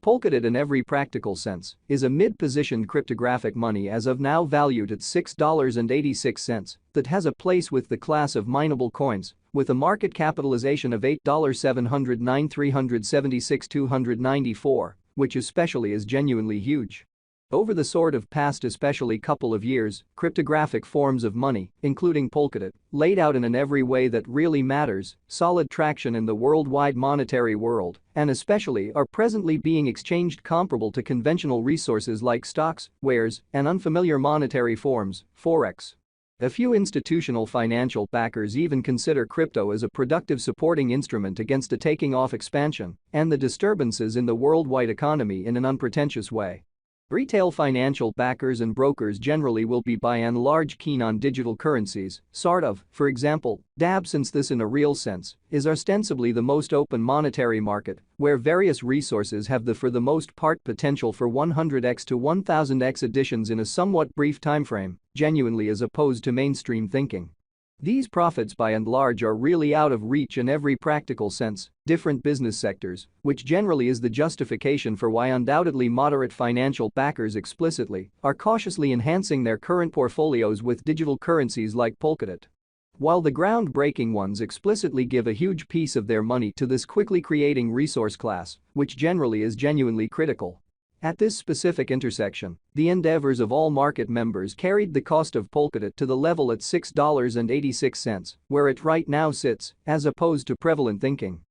Polkadot in every practical sense is a mid-positioned cryptographic money as of now valued at $6.86 that has a place with the class of mineable coins with a market capitalization of $8.709,376,294, which especially is genuinely huge. Over the sort of past especially couple of years, cryptographic forms of money, including Polkadot, laid out in every way that really matters, solid traction in the worldwide monetary world, and especially are presently being exchanged comparable to conventional resources like stocks, wares, and unfamiliar monetary forms, forex. A few institutional financial backers even consider crypto as a productive supporting instrument against a taking-off expansion and the disturbances in the worldwide economy in an unpretentious way. Retail financial backers and brokers generally will be by and large keen on digital currencies, sort of, for example, DAB, since this in a real sense is ostensibly the most open monetary market where various resources have the for the most part potential for 100x to 1000x additions in a somewhat brief timeframe, genuinely as opposed to mainstream thinking. These profits by and large are really out of reach in every practical sense, different business sectors, which generally is the justification for why undoubtedly moderate financial backers explicitly are cautiously enhancing their current portfolios with digital currencies like Polkadot. While the groundbreaking ones explicitly give a huge piece of their money to this quickly creating resource class, which generally is genuinely critical. At this specific intersection, the endeavors of all market members carried the cost of Polkadot to the level at $6.86, where it right now sits, as opposed to prevalent thinking.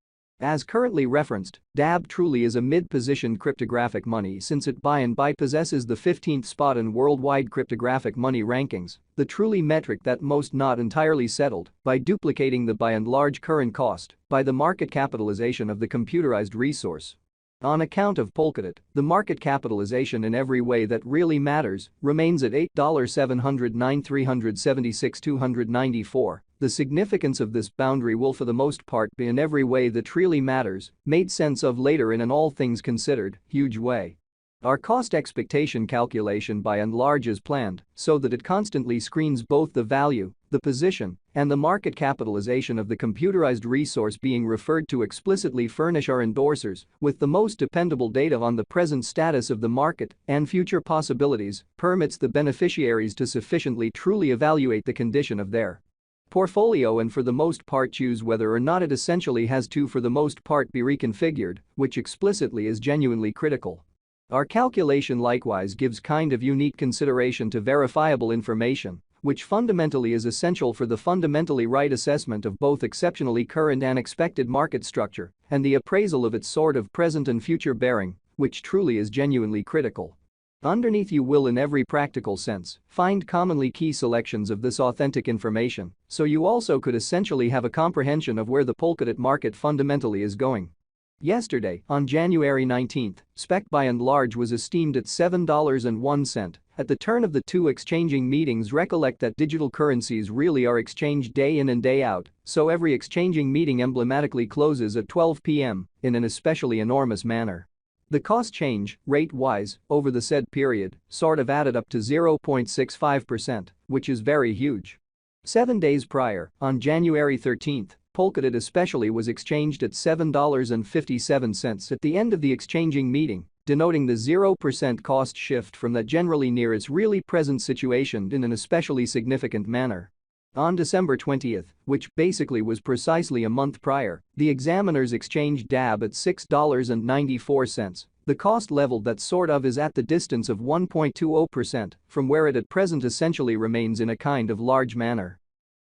As currently referenced, DAB truly is a mid-positioned cryptographic money since it by and by possesses the 15th spot in worldwide cryptographic money rankings, the truly metric that most not entirely settled by duplicating the by and large current cost by the market capitalization of the computerized resource. On account of Polkadot, the market capitalization in every way that really matters remains at $8.709,376,294. The significance of this boundary will for the most part be in every way that really matters, made sense of later in an all things considered, huge way. Our cost expectation calculation by and large is planned so that it constantly screens both the value, the position, and the market capitalization of the computerized resource being referred to explicitly furnish our endorsers with the most dependable data on the present status of the market and future possibilities, permits the beneficiaries to sufficiently truly evaluate the condition of their portfolio and for the most part choose whether or not it essentially has to for the most part be reconfigured, which explicitly is genuinely critical. Our calculation likewise gives kind of unique consideration to verifiable information, which fundamentally is essential for the fundamentally right assessment of both exceptionally current and expected market structure and the appraisal of its sort of present and future bearing, which truly is genuinely critical. Underneath you will in every practical sense find commonly key selections of this authentic information, so you also could essentially have a comprehension of where the Polkadot market fundamentally is going. Yesterday, on January 19, SPEC by and large was esteemed at $7.01. At the turn of the two exchanging meetings, recollect that digital currencies really are exchanged day in and day out, so every exchanging meeting emblematically closes at 12 p.m. in an especially enormous manner. The cost change, rate-wise, over the said period, sort of added up to 0.65%, which is very huge. 7 days prior, on January 13, Polkadot especially was exchanged at $7.57 at the end of the exchanging meeting, denoting the 0% cost shift from that generally near its really present situation in an especially significant manner. On December 20, which basically was precisely a month prior, the examiners exchanged DAB at $6.94, the cost level that sort of is at the distance of 1.20% from where it at present essentially remains in a kind of large manner.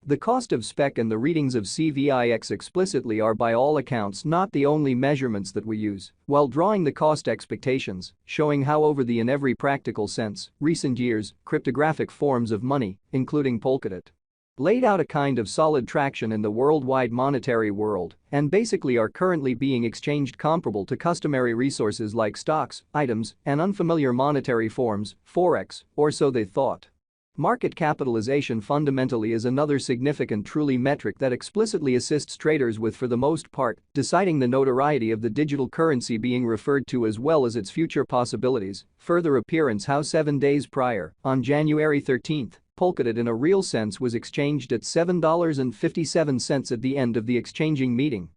The cost of SPEC and the readings of CVIX explicitly are by all accounts not the only measurements that we use while drawing the cost expectations, showing how over the in every practical sense, recent years, cryptographic forms of money, including Polkadot, laid out a kind of solid traction in the worldwide monetary world and basically are currently being exchanged comparable to customary resources like stocks, items, and unfamiliar monetary forms, forex, or so they thought. Market capitalization fundamentally is another significant truly metric that explicitly assists traders with for the most part deciding the notoriety of the digital currency being referred to as well as its future possibilities. Further appearance how 7 days prior, on January 13, Polkadot in a real sense was exchanged at $7.57 at the end of the exchanging meeting.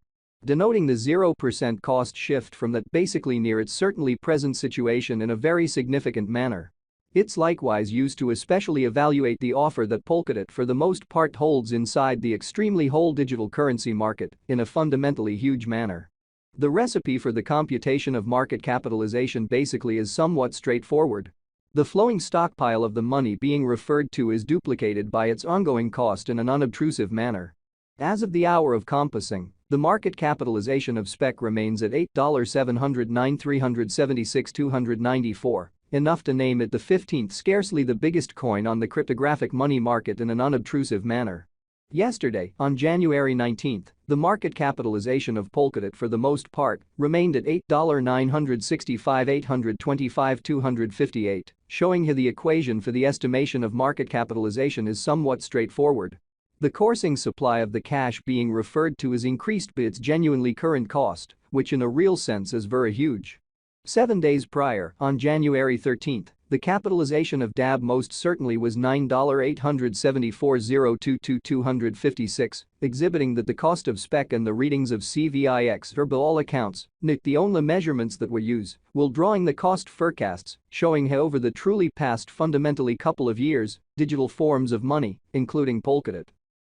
denoting the 0% cost shift from that basically near its certainly present situation in a very significant manner. It's likewise used to especially evaluate the offer that Polkadot for the most part holds inside the extremely whole digital currency market in a fundamentally huge manner. The recipe for the computation of market capitalization basically is somewhat straightforward. The flowing stockpile of the money being referred to is duplicated by its ongoing cost in an unobtrusive manner. As of the hour of compassing, the market capitalization of SPEC remains at $8,709,376,294, enough to name it the 15th scarcely the biggest coin on the cryptographic money market in an unobtrusive manner. Yesterday, on January 19, the market capitalization of Polkadot for the most part remained at $8,965,825,258, showing how the equation for the estimation of market capitalization is somewhat straightforward. The coursing supply of the cash being referred to is increased by its genuinely current cost, which in a real sense is very huge. 7 days prior, on January 13, the capitalization of DAB most certainly was $9,874,022,256, exhibiting that the cost of SPEC and the readings of CVIX are by all accounts not the only measurements that we use, while drawing the cost forecasts, showing how over the truly past fundamentally couple of years, digital forms of money, including Polkadot,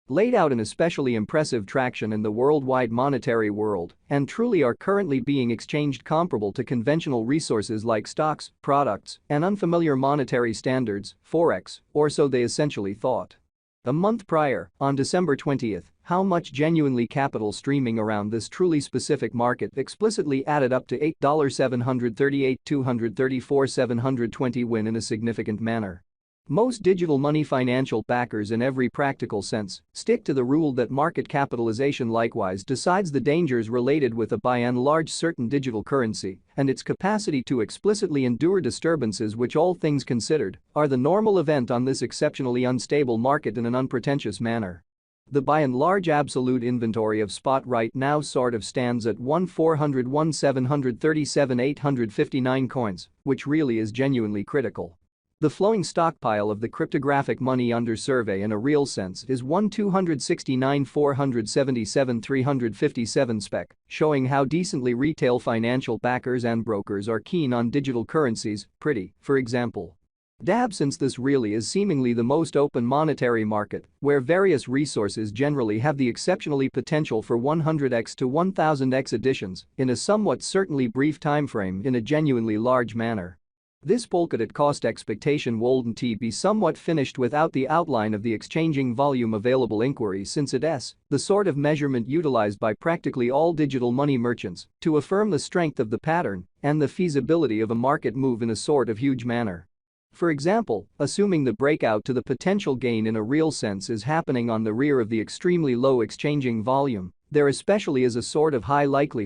laid out an especially impressive traction in the worldwide monetary world and truly are currently being exchanged comparable to conventional resources like stocks, products, and unfamiliar monetary standards, forex, or so they essentially thought. A month prior, on December 20, how much genuinely capital streaming around this truly specific market explicitly added up to $8,738,234,720 win in a significant manner. Most digital money financial backers in every practical sense stick to the rule that market capitalization likewise decides the dangers related with a by and large certain digital currency and its capacity to explicitly endure disturbances which all things considered are the normal event on this exceptionally unstable market in an unpretentious manner. The by and large absolute inventory of spot right now sort of stands at 1,401,737,859 coins, which really is genuinely critical. The flowing stockpile of the cryptographic money under survey in a real sense is 1,269,477,357 SPEC, showing how decently retail financial backers and brokers are keen on digital currencies, for example. DAB since this really is seemingly the most open monetary market, where various resources generally have the exceptionally potential for 100x to 1000x additions in a somewhat certainly brief timeframe in a genuinely large manner. This Polkadot cost expectation wouldn't be somewhat finished without the outline of the exchanging volume available inquiry since it's the sort of measurement utilized by practically all digital money merchants to affirm the strength of the pattern and the feasibility of a market move in a sort of huge manner. For example, assuming the breakout to the potential gain in a real sense is happening on the rear of the extremely low exchanging volume, there especially is a sort of high likelihood